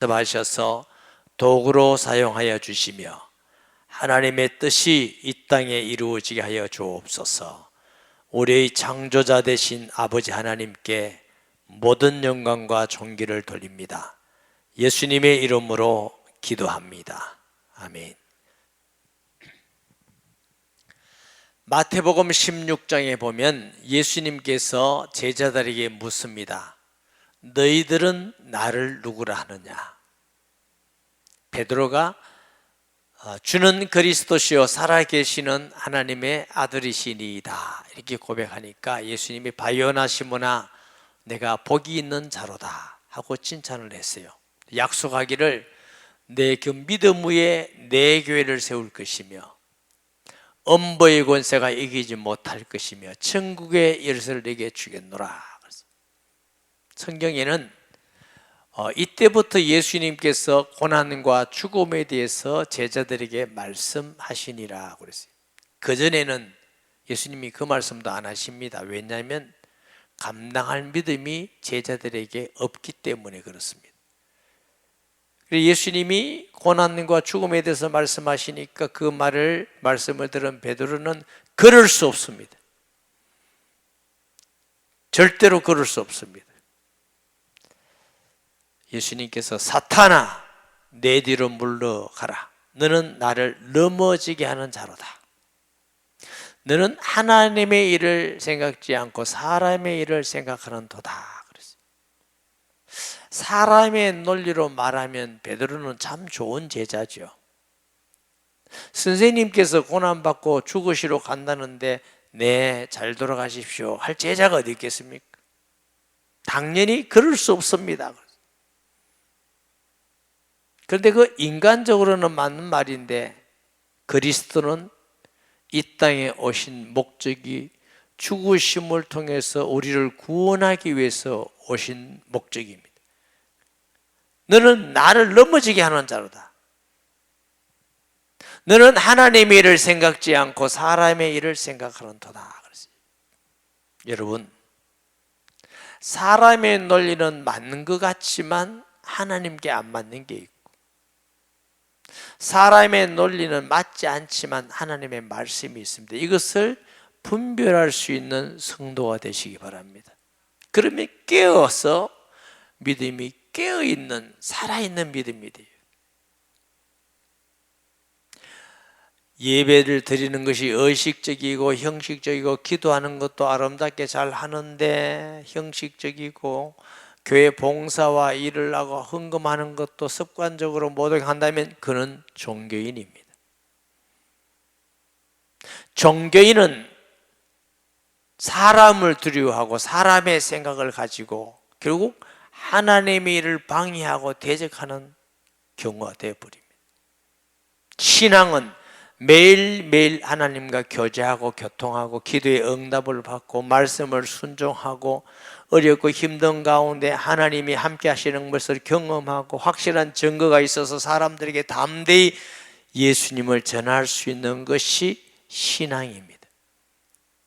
말씀하셔서 도구로 사용하여 주시며 하나님의 뜻이 이 땅에 이루어지게 하여 주옵소서. 우리의 창조자 되신 아버지 하나님께 모든 영광과 존귀를 돌립니다. 예수님의 이름으로 기도합니다. 아멘. 마태복음 16장에 보면 예수님께서 제자들에게 묻습니다. 너희들은 나를 누구라 하느냐? 베드로가 주는 그리스도시요 살아계시는 하나님의 아들이시니이다 이렇게 고백하니까 예수님이 바요나 시몬아 내가 복이 있는 자로다 하고 칭찬을 했어요. 약속하기를 내 그 믿음 위에 내 교회를 세울 것이며 엄보의 권세가 이기지 못할 것이며 천국의 열쇠를 내게 주겠노라. 성경에는 이때부터 예수님께서 고난과 죽음에 대해서 제자들에게 말씀하시니라 그랬어요. 그전에는 예수님이 그 말씀도 안 하십니다. 왜냐하면 감당할 믿음이 제자들에게 없기 때문에 그렇습니다. 예수님이 고난과 죽음에 대해서 말씀하시니까 그 말씀을 들은 베드로는 그럴 수 없습니다. 절대로 그럴 수 없습니다. 예수님께서 사탄아 내 뒤로 물러가라. 너는 나를 넘어지게 하는 자로다. 너는 하나님의 일을 생각지 않고 사람의 일을 생각하는 도다. 사람의 논리로 말하면 베드로는 참 좋은 제자죠. 선생님께서 고난받고 죽으시러 간다는데 네, 잘 돌아가십시오 할 제자가 어디 있겠습니까? 당연히 그럴 수 없습니다. 그런데 그 인간적으로는 맞는 말인데 그리스도는 이 땅에 오신 목적이 죽으심을 통해서 우리를 구원하기 위해서 오신 목적입니다. 너는 나를 넘어지게 하는 자로다. 너는 하나님의 일을 생각지 않고 사람의 일을 생각하는 도다. 여러분, 사람의 논리는 맞는 것 같지만 하나님께 안 맞는 게 있고 사람의 논리는 맞지 않지만 하나님의 말씀이 있습니다. 이것을 분별할 수 있는 성도가 되시기 바랍니다. 그러면 깨어서 믿음이 깨어있는 살아있는 믿음이 돼요. 예배를 드리는 것이 의식적이고 형식적이고 기도하는 것도 아름답게 잘 하는데 형식적이고 교회 봉사와 일을 하고 헌금하는 것도 습관적으로 모두 한다면 그는 종교인입니다. 종교인은 사람을 두려워하고 사람의 생각을 가지고 결국 하나님의 일을 방해하고 대적하는 경우가 되어버립니다. 신앙은 매일매일 하나님과 교제하고 교통하고 기도의 응답을 받고 말씀을 순종하고 어렵고 힘든 가운데 하나님이 함께 하시는 것을 경험하고 확실한 증거가 있어서 사람들에게 담대히 예수님을 전할 수 있는 것이 신앙입니다.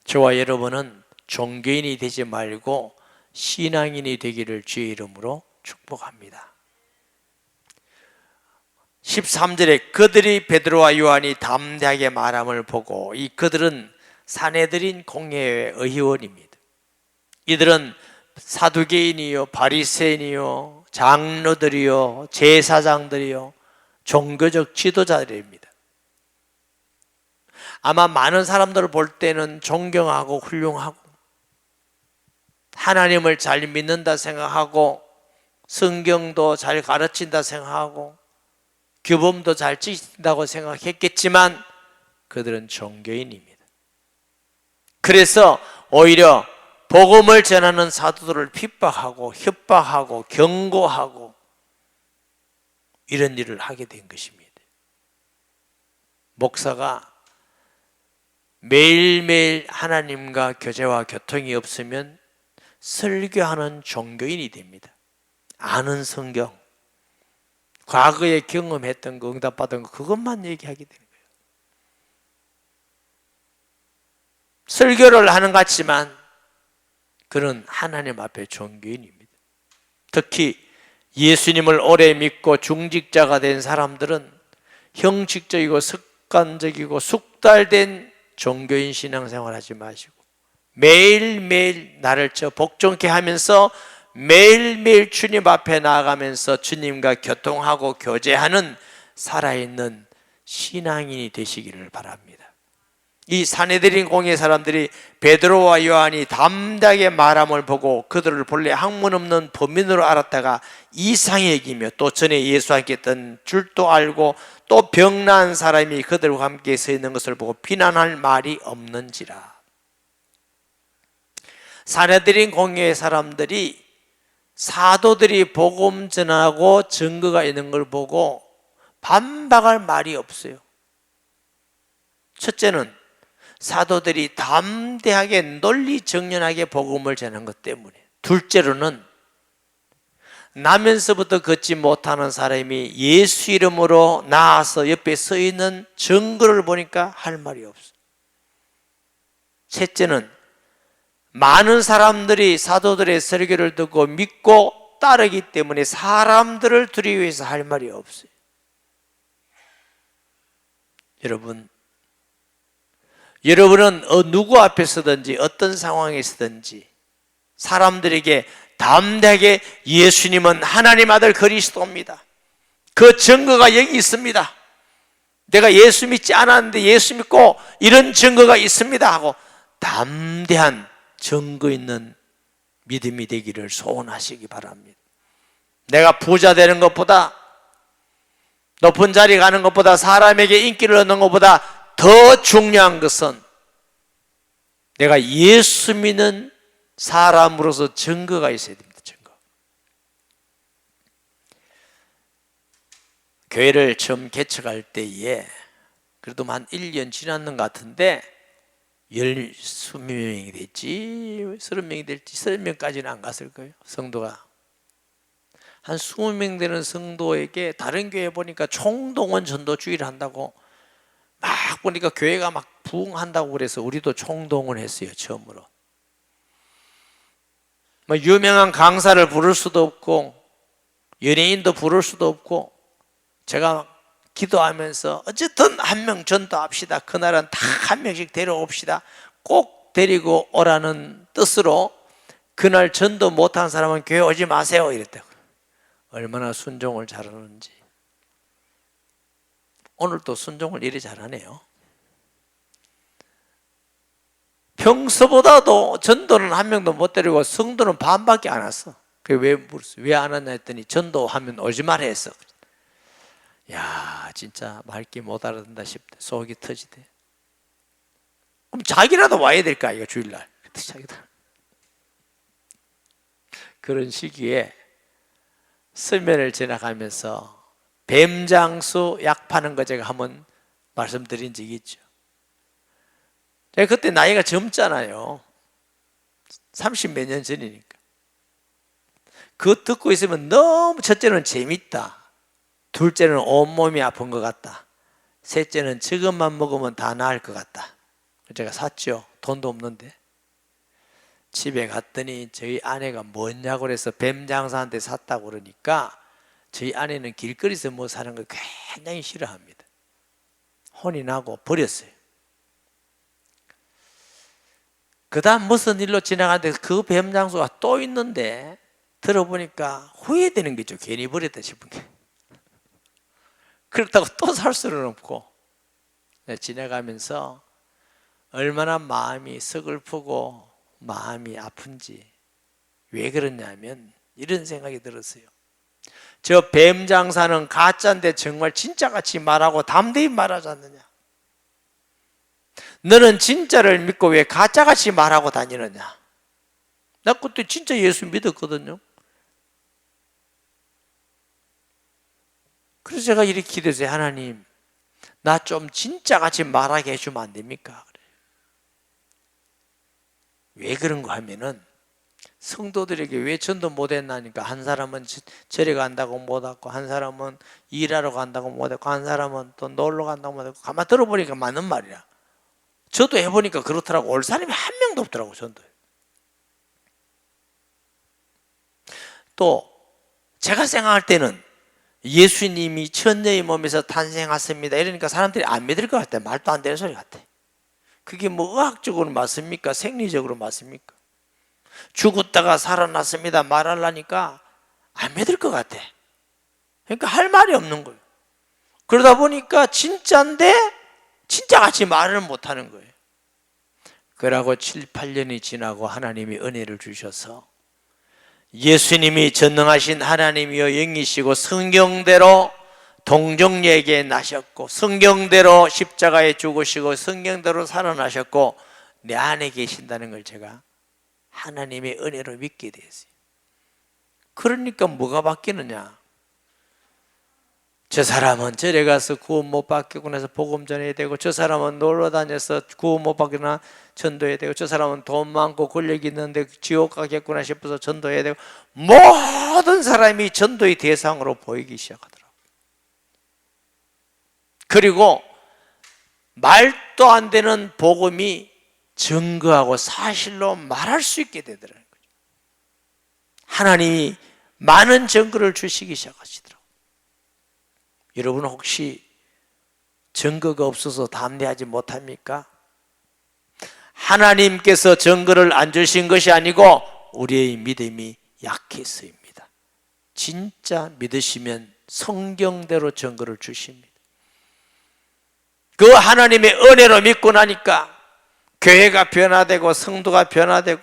저와 여러분은 종교인이 되지 말고 신앙인이 되기를 주의 이름으로 축복합니다. 13절에 그들이 베드로와 요한이 담대하게 말함을 보고 이 그들은 산헤드린 공회의 의원입니다. 이들은 사두개인이요 바리새인이요 장로들이요 제사장들이요 종교적 지도자들입니다. 아마 많은 사람들을 볼 때는 존경하고 훌륭하고 하나님을 잘 믿는다 생각하고 성경도 잘 가르친다 생각하고 규범도 잘 지킨다고 생각했겠지만 그들은 종교인입니다. 그래서 오히려 복음을 전하는 사도들을 핍박하고 협박하고 경고하고 이런 일을 하게 된 것입니다. 목사가 매일매일 하나님과 교제와 교통이 없으면 설교하는 종교인이 됩니다. 아는 성경, 과거에 경험했던 거, 응답받은 거 그것만 얘기하게 되는 거예요. 설교를 하는 것 같지만 그는 하나님 앞에 종교인입니다. 특히 예수님을 오래 믿고 중직자가 된 사람들은 형식적이고 습관적이고 숙달된 종교인 신앙생활 하지 마시고 매일매일 나를 복종케 하면서 매일매일 주님 앞에 나아가면서 주님과 교통하고 교제하는 살아있는 신앙인이 되시기를 바랍니다. 이 사내들인 공의 사람들이 베드로와 요한이 담대하게 말함을 보고 그들을 본래 학문 없는 범인으로 알았다가 이상히 여기며 또 전에 예수와 함께 있던 줄도 알고 또 병난 사람이 그들과 함께 서 있는 것을 보고 비난할 말이 없는지라. 사내들인 공의의 사람들이 사도들이 복음 전하고 증거가 있는 걸 보고 반박할 말이 없어요. 첫째는 사도들이 담대하게 논리정연하게 복음을 전한 것 때문에, 둘째로는 나면서부터 걷지 못하는 사람이 예수 이름으로 나와서 옆에 서 있는 증거를 보니까 할 말이 없어요. 셋째는 많은 사람들이 사도들의 설교를 듣고 믿고 따르기 때문에 사람들을 두려워해서 할 말이 없어요. 여러분은 누구 앞에 서든지 어떤 상황에 서든지 사람들에게 담대하게 예수님은 하나님 아들 그리스도입니다, 그 증거가 여기 있습니다, 내가 예수 믿지 않았는데 예수 믿고 이런 증거가 있습니다 하고 담대한 증거 있는 믿음이 되기를 소원하시기 바랍니다. 내가 부자 되는 것보다, 높은 자리 가는 것보다, 사람에게 인기를 얻는 것보다 더 중요한 것은 내가 예수 믿는 사람으로서 증거가 있어야 됩니다. 증거. 교회를 처음 개척할 때에 그래도 한 1년 지났는 것 같은데 20명이 됐지 30명이 될지 30명까지는 안 갔을 거예요. 성도가 한 20명 되는 성도에게 다른 교회 보니까 총동원 전도주의를 한다고 막 보니까 교회가 막 부흥한다고 그래서 우리도 총동원 했어요. 처음으로 뭐 유명한 강사를 부를 수도 없고 연예인도 부를 수도 없고 제가 기도하면서 어쨌든 한 명 전도합시다, 그날은 다 한 명씩 데려옵시다, 꼭 데리고 오라는 뜻으로 그날 전도 못한 사람은 교회 오지 마세요 이랬다고. 얼마나 순종을 잘하는지. 오늘 또 순종을 이리 잘하네요. 평소보다도 전도는 한 명도 못 데리고 성도는 반밖에 안 왔어. 왜 물었어요? 왜 안 왔냐 했더니 전도하면 오지 말아 했어. 야, 진짜 말귀 못 알아듣는다 싶대. 속이 터지대. 그럼 자기라도 와야 될까 이거 주일날. 그런 시기에 설면을 지나가면서 뱀장수 약 파는 거 제가 한번 말씀드린 적이 있죠. 제가 그때 나이가 젊잖아요. 30몇 년 전이니까. 그거 듣고 있으면 너무, 첫째는 재밌다, 둘째는 온몸이 아픈 것 같다, 셋째는 저것만 먹으면 다 나을 것 같다. 제가 샀죠. 돈도 없는데. 집에 갔더니 저희 아내가 뭐냐고 그래서 뱀장사한테 샀다고 그러니까 저희 아내는 길거리에서 뭐 사는 걸 굉장히 싫어합니다. 혼이 나고 버렸어요. 그 다음 무슨 일로 지나가는데 그 뱀장수가 또 있는데 들어보니까 후회되는 거죠. 괜히 버렸다 싶은 게. 그렇다고 또 살 수는 없고 지나가면서 얼마나 마음이 서글프고 마음이 아픈지. 왜 그러냐면 이런 생각이 들었어요. 저 뱀장사는 가짜인데 정말 진짜같이 말하고 담대히 말하지 않느냐. 너는 진짜를 믿고 왜 가짜같이 말하고 다니느냐. 나 그때 진짜 예수 믿었거든요. 그래서 제가 이렇게 기도했어요. 하나님, 나 좀 진짜같이 말하게 해주면 안 됩니까? 왜 그런가 하면은 성도들에게 왜 전도 못했나니까 한 사람은 절에 간다고 못하고, 한 사람은 일하러 간다고 못하고, 한 사람은 또 놀러 간다고 못하고. 가만 들어보니까 맞는 말이야. 저도 해보니까 그렇더라고. 올 사람이 한 명도 없더라고. 전도에. 또 제가 생각할 때는 예수님이 천녀의 몸에서 탄생하십니다 이러니까 사람들이 안 믿을 것 같아요. 말도 안 되는 소리 같아. 그게 뭐 의학적으로 맞습니까? 생리적으로 맞습니까? 죽었다가 살아났습니다 말하려니까 안 믿을 것 같아. 그러니까 할 말이 없는 거예요. 그러다 보니까 진짜인데 진짜같이 말을 못하는 거예요. 그러고 7, 8년이 지나고 하나님이 은혜를 주셔서 예수님이 전능하신 하나님이여 영이시고 성경대로 동정녀에게 나셨고 성경대로 십자가에 죽으시고 성경대로 살아나셨고 내 안에 계신다는 걸 제가 하나님의 은혜로 믿게 됐어요. 그러니까 뭐가 바뀌느냐? 저 사람은 절에 가서 구원 못 받고 나서 복음 전해야 되고, 저 사람은 놀러 다녀서 구원 못 받거나 전도해야 되고, 저 사람은 돈 많고 권력이 있는데 지옥 가겠구나 싶어서 전도해야 되고, 모든 사람이 전도의 대상으로 보이기 시작하더라고요. 그리고 말도 안 되는 복음이 증거하고 사실로 말할 수 있게 되더라고요. 하나님이 많은 증거를 주시기 시작하시더라고요. 여러분 혹시 증거가 없어서 담대하지 못합니까? 하나님께서 증거를 안 주신 것이 아니고 우리의 믿음이 약해서입니다. 진짜 믿으시면 성경대로 증거를 주십니다. 그 하나님의 은혜로 믿고 나니까 교회가 변화되고 성도가 변화되고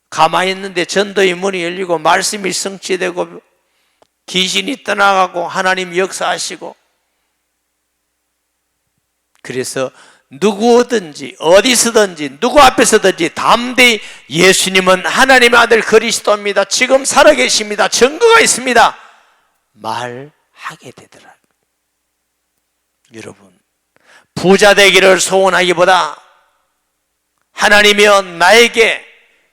가만히 있는데 전도의 문이 열리고 말씀이 성취되고 귀신이 떠나가고 하나님 역사하시고, 그래서 누구든지 어디서든지 누구 앞에서든지 담대히 예수님은 하나님의 아들 그리스도입니다, 지금 살아계십니다, 증거가 있습니다 말하게 되더라고요. 여러분, 부자 되기를 소원하기보다 하나님이여 나에게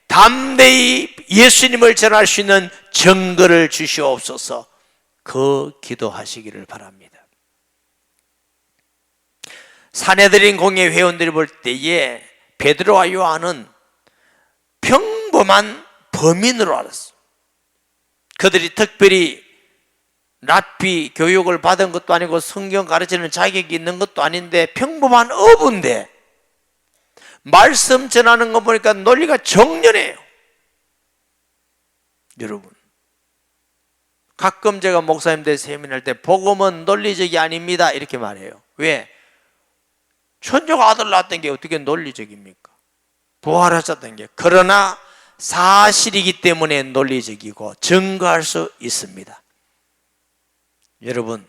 담대히 예수님을 전할 수 있는 증거를 주시옵소서, 그 기도하시기를 바랍니다. 산헤드린 공회 회원들이 볼 때에 베드로와 요한은 평범한 범인으로 알았어. 그들이 특별히 랍비 교육을 받은 것도 아니고 성경 가르치는 자격이 있는 것도 아닌데 평범한 어부인데 말씀 전하는 거 보니까 논리가 정연해요. 여러분, 가끔 제가 목사님들 세미나할 때 복음은 논리적이 아닙니다 이렇게 말해요. 왜? 천주가 아들 낳았던 게 어떻게 논리적입니까? 부활하셨던 게. 그러나 사실이기 때문에 논리적이고 증거할 수 있습니다. 여러분,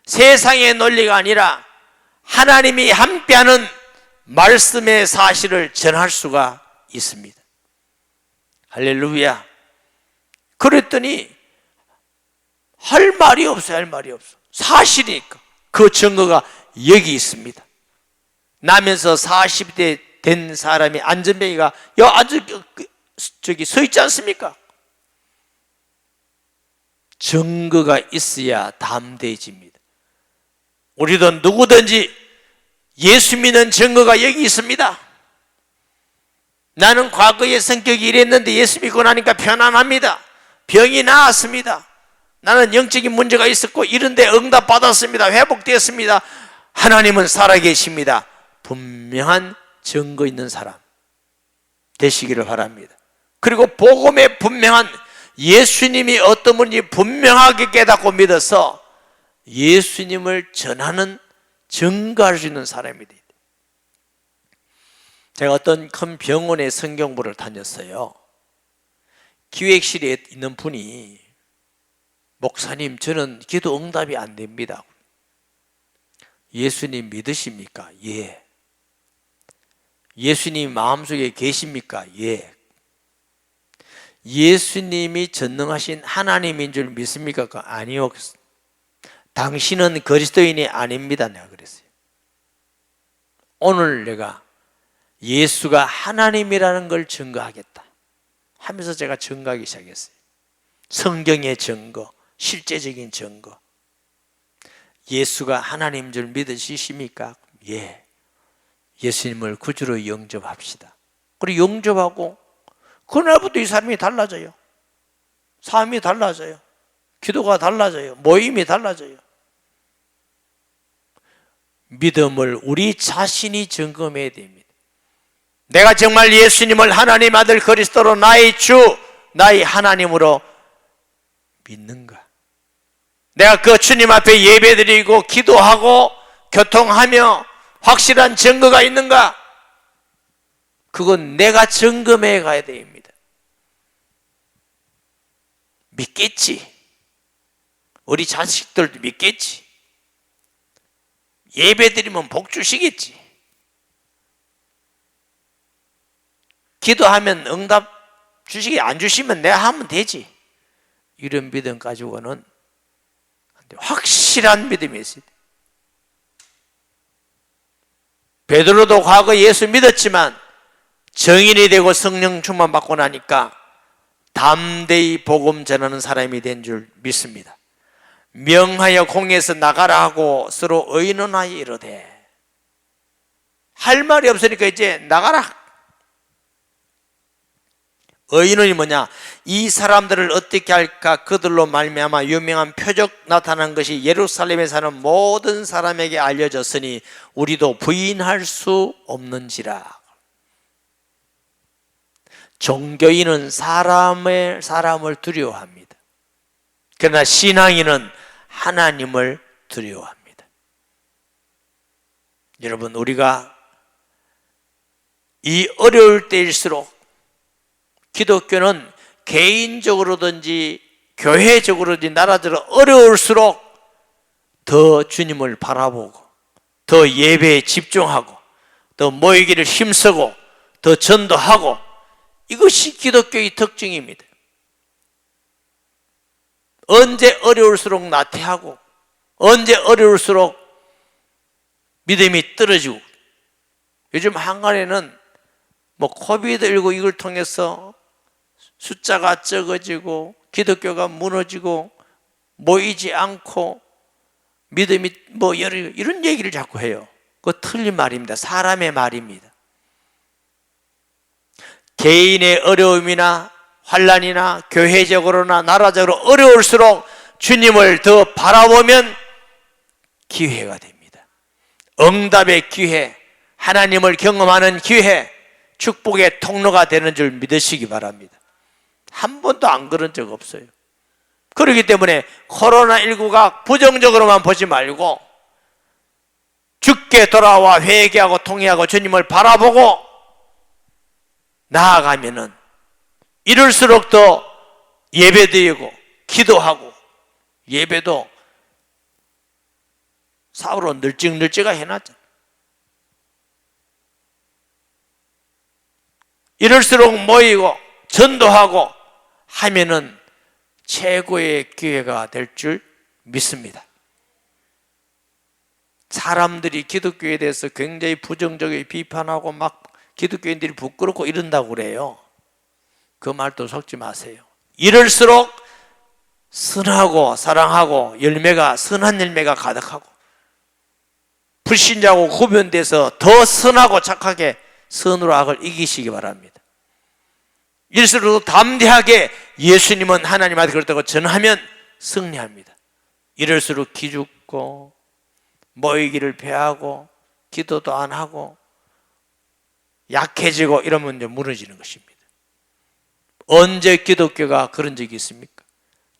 세상의 논리가 아니라 하나님이 함께하는 말씀의 사실을 전할 수가 있습니다. 할렐루야. 그랬더니 할 말이 없어요. 할 말이 없어. 사실이니까. 그 증거가 여기 있습니다. 나면서 40대 된 사람이 안전뱅이가 아주 저기 서 있지 않습니까? 증거가 있어야 담대해집니다. 우리도 누구든지 예수 믿는 증거가 여기 있습니다. 나는 과거의 성격이 이랬는데 예수 믿고 나니까 편안합니다. 병이 나았습니다. 나는 영적인 문제가 있었고 이런데 응답받았습니다. 회복되었습니다. 하나님은 살아계십니다. 분명한 증거 있는 사람 되시기를 바랍니다. 그리고 복음에 분명한 예수님이 어떤 분인지 분명하게 깨닫고 믿어서 예수님을 전하는 증거할 수 있는 사람이 됩니다. 제가 어떤 큰 병원의 성경부를 다녔어요. 기획실에 있는 분이 목사님, 저는 기도 응답이 안 됩니다. 예수님 믿으십니까? 예. 예수님 마음속에 계십니까? 예. 예수님이 전능하신 하나님인 줄 믿습니까? 아니요. 당신은 그리스도인이 아닙니다. 내가 그랬어요. 오늘 내가 예수가 하나님이라는 걸 증거하겠다 하면서 제가 증거하기 시작했어요. 성경의 증거, 실제적인 증거. 예수가 하나님인 줄 믿으십니까? 예. 예수님을 구주로 영접합시다. 그리고 영접하고 그날부터 이 사람이 달라져요. 삶이 달라져요. 기도가 달라져요. 모임이 달라져요. 믿음을 우리 자신이 점검해야 됩니다. 내가 정말 예수님을 하나님 아들 그리스도로 나의 주, 나의 하나님으로 믿는가? 내가 그 주님 앞에 예배드리고 기도하고 교통하며 확실한 증거가 있는가? 그건 내가 점검해 가야 됩니다. 믿겠지. 우리 자식들도 믿겠지. 예배드리면 복 주시겠지. 기도하면 응답 주시게 안 주시면 내가 하면 되지. 이런 믿음 가지고는 확실한 믿음이 있어요. 베드로도 과거 예수 믿었지만 정인이 되고 성령 충만 받고 나니까 담대히 복음 전하는 사람이 된 줄 믿습니다. 명하여 공에서 나가라 하고 서로 의논하여 이르되, 할 말이 없으니까 이제 나가라. 의논이 뭐냐? 이 사람들을 어떻게 할까? 그들로 말미암아 유명한 표적 나타난 것이 예루살렘에 사는 모든 사람에게 알려졌으니 우리도 부인할 수 없는지라. 종교인은 사람을 두려워합니다. 그러나 신앙인은 하나님을 두려워합니다. 여러분, 우리가 이 어려울 때일수록 기독교는 개인적으로든지 교회적으로든지 나라적으로 어려울수록 더 주님을 바라보고 더 예배에 집중하고 더 모이기를 힘쓰고 더 전도하고, 이것이 기독교의 특징입니다. 언제 어려울수록 나태하고 언제 어려울수록 믿음이 떨어지고, 요즘 한간에는 코비드19 이걸 통해서 숫자가 적어지고 기독교가 무너지고 모이지 않고 믿음이 이런 얘기를 자꾸 해요. 그거 틀린 말입니다. 사람의 말입니다. 개인의 어려움이나 환난이나 교회적으로나 나라적으로 어려울수록 주님을 더 바라보면 기회가 됩니다. 응답의 기회, 하나님을 경험하는 기회, 축복의 통로가 되는 줄 믿으시기 바랍니다. 한 번도 안 그런 적 없어요. 그렇기 때문에 코로나19가 부정적으로만 보지 말고 주께 돌아와 회개하고 통회하고 주님을 바라보고 나아가면은 이럴수록 더 예배드리고 기도하고, 예배도 사울은 널찍널찍하 해놨잖아. 이럴수록 모이고 전도하고 하면은 최고의 기회가 될 줄 믿습니다. 사람들이 기독교에 대해서 굉장히 부정적이게 비판하고 막 기독교인들이 부끄럽고 이런다고 그래요. 그 말도 속지 마세요. 이럴수록 선하고 사랑하고 선한 열매가 가득하고 불신자하고 구분돼서 더 선하고 착하게 선으로 악을 이기시기 바랍니다. 이럴수록 담대하게 예수님은 하나님 아들 그렇다고 전하면 승리합니다. 이럴수록 기죽고 모이기를 패하고 기도도 안 하고 약해지고 이러면 이제 무너지는 것입니다. 언제 기독교가 그런 적이 있습니까?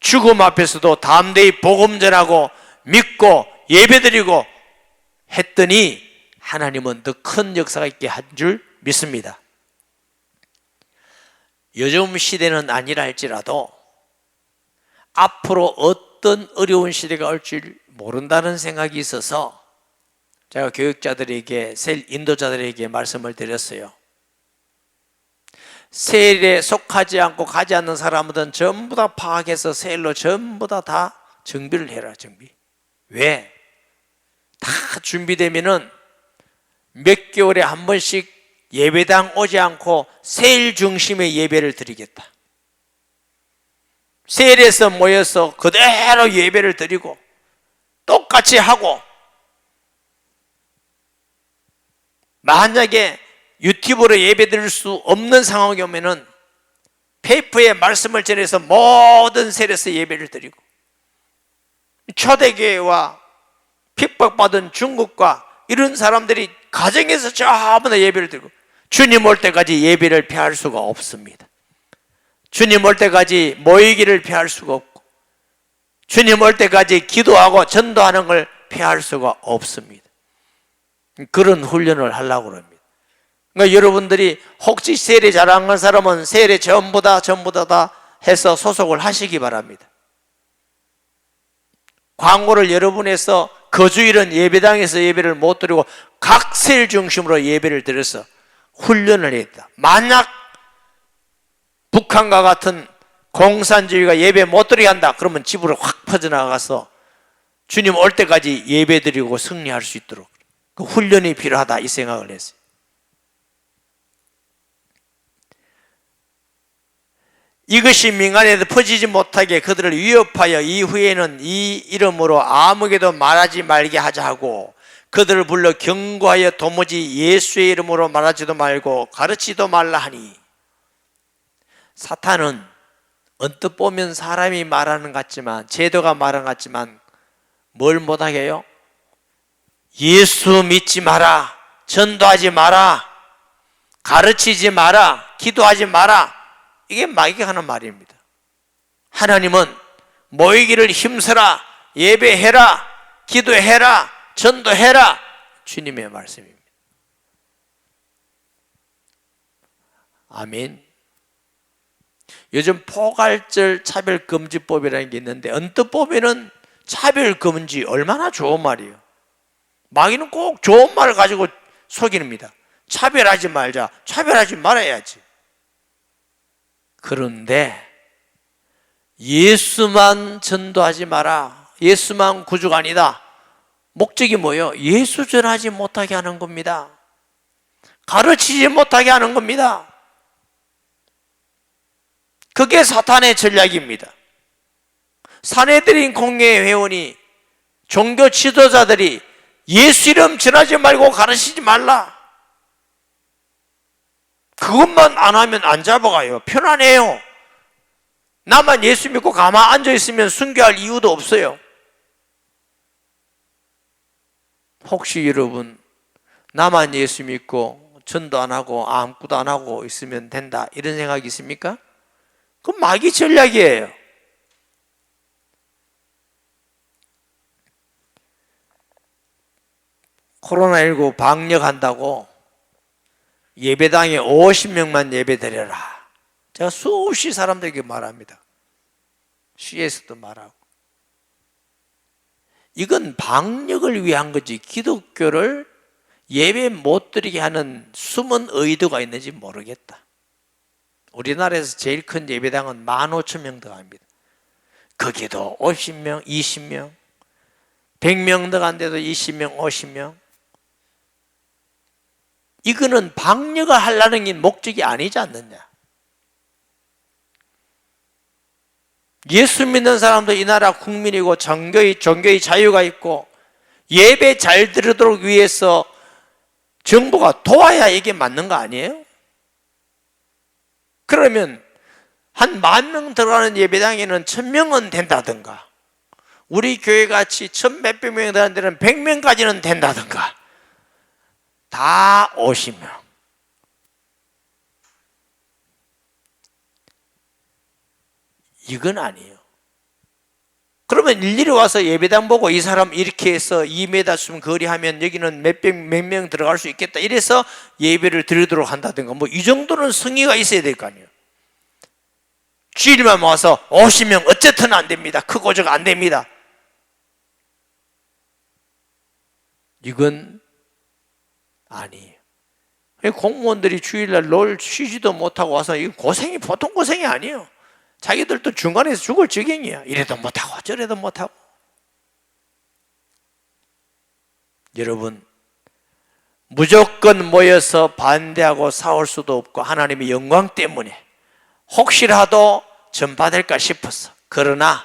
죽음 앞에서도 담대히 복음 전하고 믿고 예배드리고 했더니 하나님은 더 큰 역사가 있게 한 줄 믿습니다. 요즘 시대는 아니라 할지라도 앞으로 어떤 어려운 시대가 올지 모른다는 생각이 있어서 제가 교육자들에게, 셀 인도자들에게 말씀을 드렸어요. 셀에 속하지 않고 가지 않는 사람들은 전부 다 파악해서 셀로 전부 다 정비를 해라. 정비. 왜? 다 준비되면은 몇 개월에 한 번씩 예배당 오지 않고 셀 중심의 예배를 드리겠다. 셀에서 모여서 그대로 예배를 드리고 똑같이 하고, 만약에 유튜브로 예배 드릴 수 없는 상황이 오면은 페이퍼에 말씀을 전해서 모든 세례에서 예배를 드리고, 초대교회와 핍박받은 중국과 이런 사람들이 가정에서 전부 다 예배를 드리고, 주님 올 때까지 예배를 피할 수가 없습니다. 주님 올 때까지 모이기를 피할 수가 없고, 주님 올 때까지 기도하고 전도하는 걸 피할 수가 없습니다. 그런 훈련을 하려고 합니다. 그러니까 여러분들이 혹시 세례 잘하는 사람은 세례 전부 다 해서 소속을 하시기 바랍니다. 광고를 여러분에서 거주일은 예배당에서 예배를 못 드리고 각 세일 중심으로 예배를 드려서 훈련을 했다. 만약 북한과 같은 공산주의가 예배 못 드리게 한다 그러면 집으로 확 퍼져나가서 주님 올 때까지 예배 드리고 승리할 수 있도록 그 훈련이 필요하다 이 생각을 했어요. 이것이 민간에도 퍼지지 못하게 그들을 위협하여 이후에는 이 이름으로 아무에게도 말하지 말게 하자 하고, 그들을 불러 경고하여 도무지 예수의 이름으로 말하지도 말고 가르치지도 말라 하니, 사탄은 언뜻 보면 사람이 말하는 것 같지만, 제도가 말하는 것 같지만 뭘 못하게 해요? 예수 믿지 마라, 전도하지 마라, 가르치지 마라, 기도하지 마라, 이게 마귀가 하는 말입니다. 하나님은 모이기를 힘써라, 예배해라, 기도해라, 전도해라, 주님의 말씀입니다. 아멘. 요즘 포괄적 차별금지법이라는 게 있는데, 언뜻 보면은 차별금지 얼마나 좋은 말이에요. 마귀는 꼭 좋은 말을 가지고 속입니다. 차별하지 말자, 차별하지 말아야지. 그런데 예수만 전도하지 마라, 예수만 구주가 아니다. 목적이 뭐예요? 예수 전하지 못하게 하는 겁니다. 가르치지 못하게 하는 겁니다. 그게 사탄의 전략입니다. 산헤드린 공회의 회원이, 종교 지도자들이 예수 이름 전하지 말고 가르치지 말라, 그것만 안 하면 안 잡아가요. 편안해요. 나만 예수 믿고 가만 앉아있으면 순교할 이유도 없어요. 혹시 여러분 나만 예수 믿고 전도 안 하고 아무것도 안 하고 있으면 된다 이런 생각이 있습니까? 그건 마귀 전략이에요. 코로나19 방역한다고 예배당에 50명만 예배드려라, 제가 수없이 사람들에게 말합니다. 시에서도 말하고. 이건 방역을 위한 거지 기독교를 예배 못 드리게 하는 숨은 의도가 있는지 모르겠다. 우리나라에서 제일 큰 예배당은 15,000명 들어갑니다. 거기도 50명, 20명, 100명 들어간데도 20명, 50명. 이거는 방역을 하려는 게 목적이 아니지 않느냐. 예수 믿는 사람도 이 나라 국민이고 종교의 자유가 있고 예배 잘 드리도록 위해서 정부가 도와야 이게 맞는 거 아니에요? 그러면 한 10,000명 들어가는 예배당에는 1,000명은 된다든가, 우리 교회같이 1,000몇백 명 들어가는 데는 100명까지는 된다든가, 다 50명. 이건 아니에요. 그러면 일일이 와서 예배당 보고 이 사람 이렇게 해서 2m 숨 거리하면 여기는 몇 명 들어갈 수 있겠다 이래서 예배를 드리도록 한다든가, 뭐 이 정도는 성의가 있어야 될 거 아니에요. 주일만 와서 50명 어쨌든 안 됩니다, 크고 저거 안 됩니다, 이건 아니에요. 공무원들이 주일날 롤 쉬지도 못하고 와서 이 고생이 보통 고생이 아니에요. 자기들도 중간에서 죽을 지경이야. 이래도 못하고 저래도 못하고. 여러분, 무조건 모여서 반대하고 싸울 수도 없고 하나님의 영광 때문에 혹시라도 전파될까 싶어서, 그러나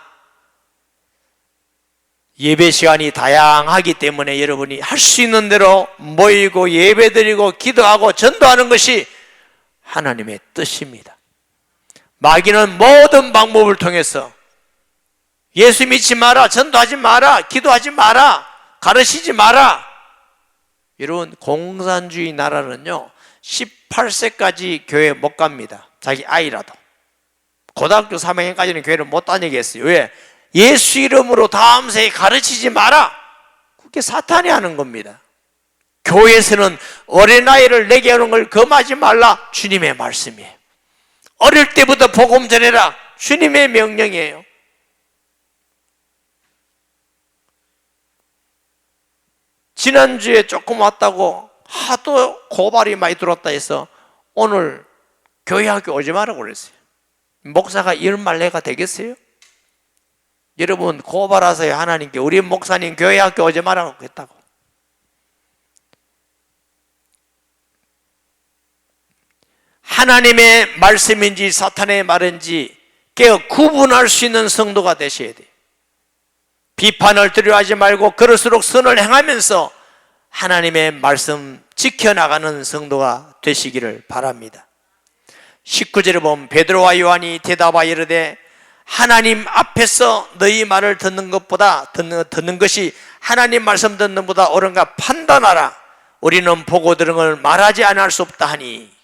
예배 시간이 다양하기 때문에 여러분이 할 수 있는 대로 모이고 예배드리고 기도하고 전도하는 것이 하나님의 뜻입니다. 마귀는 모든 방법을 통해서 예수 믿지 마라, 전도하지 마라, 기도하지 마라, 가르치지 마라. 여러분, 공산주의 나라는요 18세까지 교회 못 갑니다. 자기 아이라도. 고등학교 3학년까지는 교회를 못 다니겠어요. 왜? 예수 이름으로 다음 세에 가르치지 마라. 그게 사탄이 하는 겁니다. 교회에서는 어린아이를 내게 하는 걸 금하지 말라. 주님의 말씀이에요. 어릴 때부터 복음 전해라. 주님의 명령이에요. 지난주에 조금 왔다고 하도 고발이 많이 들어왔다 해서 오늘 교회 학교 오지 말라고 그랬어요. 목사가 이런 말 내가 되겠어요? 여러분, 고발하세요. 하나님께. 우리 목사님 교회 학교 오지 말라고 했다고. 하나님의 말씀인지 사탄의 말인지 깨어 구분할 수 있는 성도가 되셔야 돼요. 비판을 두려워하지 말고 그럴수록 선을 행하면서 하나님의 말씀 지켜나가는 성도가 되시기를 바랍니다. 19절에 보면 베드로와 요한이 대답하여 이르되 하나님 앞에서 너희 말을 듣는 것보다 듣는 것이 하나님 말씀 듣는 것보다 옳은가 판단하라. 우리는 보고 들은 걸 말하지 않을 수 없다 하니.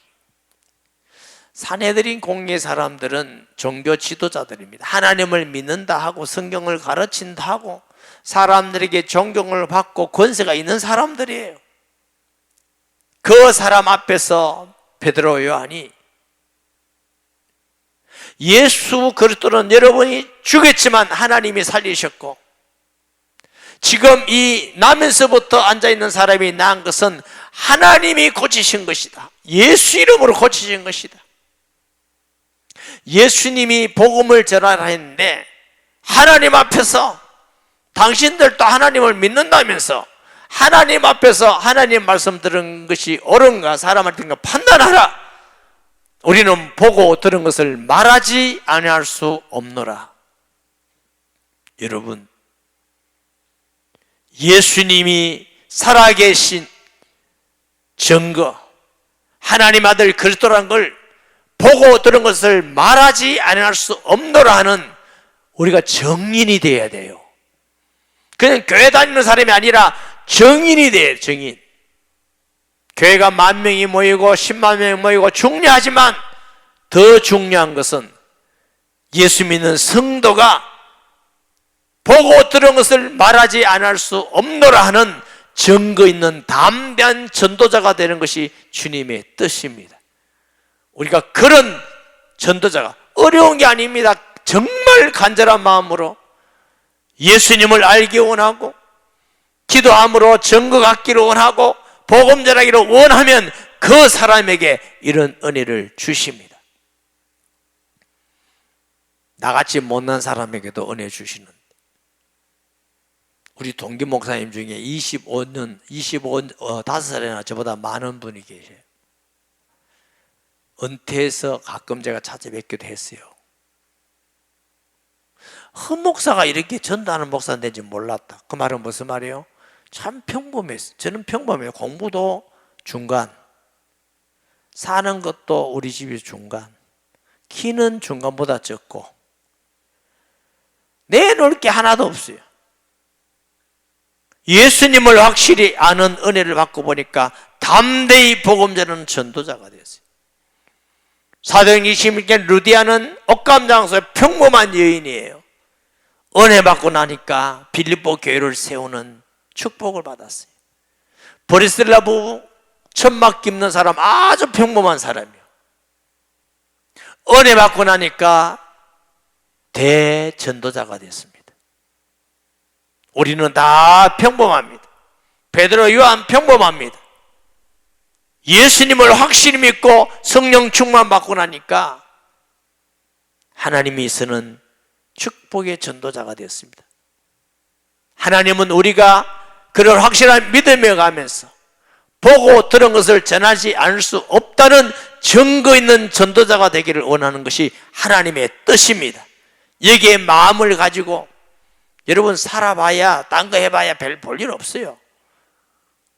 사내들인 공예 사람들은 종교 지도자들입니다. 하나님을 믿는다 하고 성경을 가르친다 하고 사람들에게 존경을 받고 권세가 있는 사람들이에요. 그 사람 앞에서 베드로 요한이 예수 그리스도는 여러분이 죽였지만 하나님이 살리셨고 지금 이 나면서부터 앉아있는 사람이 낳은 것은 하나님이 고치신 것이다. 예수 이름으로 고치신 것이다. 예수님이 복음을 전하라 했는데 하나님 앞에서 당신들도 하나님을 믿는다면서 하나님 앞에서 하나님 말씀 들은 것이 옳은가 사람한테 판단하라. 우리는 보고 들은 것을 말하지 아니할 수 없노라. 여러분, 예수님이 살아계신 증거, 하나님 아들 그리스도라는 걸 보고 들은 것을 말하지 아니할 수 없노라 하는 우리가 정인이 되어야 돼요. 그냥 교회 다니는 사람이 아니라 정인이 돼요. 정인. 교회가 10,000명이 모이고 10만 명이 모이고 중요하지만 더 중요한 것은 예수 믿는 성도가 보고 들은 것을 말하지 않을 수 없노라 하는 증거 있는 담대한 전도자가 되는 것이 주님의 뜻입니다. 우리가 그런 전도자가 어려운 게 아닙니다. 정말 간절한 마음으로 예수님을 알기 원하고 기도함으로 증거 갖기를 원하고 복음 전하기를 원하면 그 사람에게 이런 은혜를 주십니다. 나같이 못난 사람에게도 은혜 주시는 우리 동기 목사님 중에 5살이나 저보다 많은 분이 계세요. 은퇴해서 가끔 제가 찾아뵙기도 했어요. 한 목사가 이렇게 전도하는 목사인지 몰랐다. 그 말은 무슨 말이에요? 참 평범했어요. 저는 평범해요. 공부도 중간, 사는 것도 우리 집이 중간, 키는 중간보다 적고 내놓을 게 하나도 없어요. 예수님을 확실히 아는 은혜를 받고 보니까 담대히 복음 전하는 전도자가 되었어요. 사도행 26년 루디아는 옥감장소의 평범한 여인이에요. 은혜 받고 나니까 빌립보 교회를 세우는 축복을 받았어요. 브리스라 부부 천막 깁는 사람 아주 평범한 사람이에요. 은혜 받고 나니까 대전도자가 됐습니다. 우리는 다 평범합니다. 베드로 요한 평범합니다. 예수님을 확실히 믿고 성령 충만 받고 나니까 하나님이 쓰는 축복의 전도자가 되었습니다. 하나님은 우리가 그런 확실한 믿음에 가면서 보고 들은 것을 전하지 않을 수 없다는 증거 있는 전도자가 되기를 원하는 것이 하나님의 뜻입니다. 여기에 마음을 가지고 여러분 살아봐야 딴 거 해봐야 별 볼 일 없어요.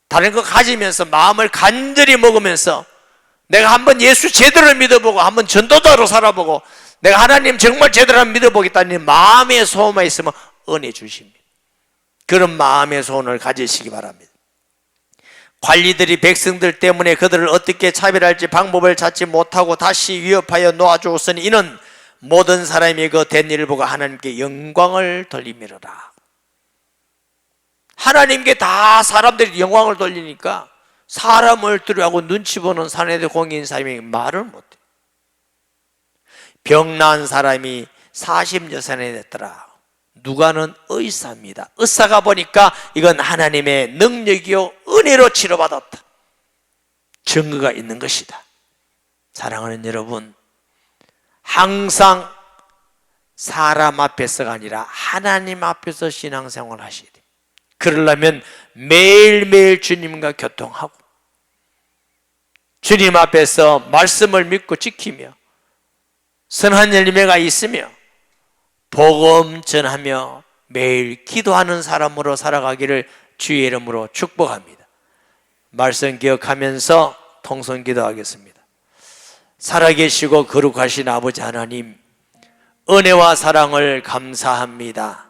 다른 거 가지면서 마음을 간절히 먹으면서 내가 한번 예수 제대로 믿어보고 한번 전도자로 살아보고 내가 하나님 정말 제대로 한번 믿어보겠다는 마음의 소원만 있으면 은혜 주십니다. 그런 마음의 소원을 가지시기 바랍니다. 관리들이 백성들 때문에 그들을 어떻게 차별할지 방법을 찾지 못하고 다시 위협하여 놓아주었으니 이는 모든 사람이 그 된 일을 보고 하나님께 영광을 돌리미로라. 하나님께 다 사람들이 영광을 돌리니까 사람을 두려워하고 눈치 보는 사내들 공인 사람이 말을 못해. 병난 사람이 40여산에 됐더라. 누가는 의사입니다. 의사가 보니까 이건 하나님의 능력이요 은혜로 치료받았다. 증거가 있는 것이다. 사랑하는 여러분, 항상 사람 앞에서가 아니라 하나님 앞에서 신앙생활을 하셔야 돼요. 그러려면 매일매일 주님과 교통하고 주님 앞에서 말씀을 믿고 지키며 선한 열매가 있으며 복음 전하며 매일 기도하는 사람으로 살아가기를 주의 이름으로 축복합니다. 말씀 기억하면서 통성 기도하겠습니다. 살아계시고 거룩하신 아버지 하나님, 은혜와 사랑을 감사합니다.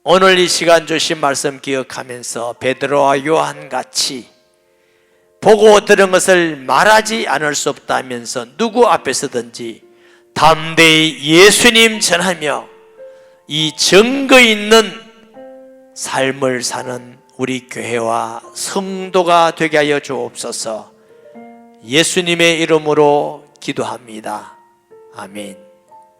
오늘 이 시간 주신 말씀 기억하면서 베드로와 요한같이 보고 들은 것을 말하지 않을 수 없다면서 누구 앞에서든지 담대히 예수님 전하며 이 증거 있는 삶을 사는 우리 교회와 성도가 되게 하여 주옵소서. 예수님의 이름으로 기도합니다. 아멘.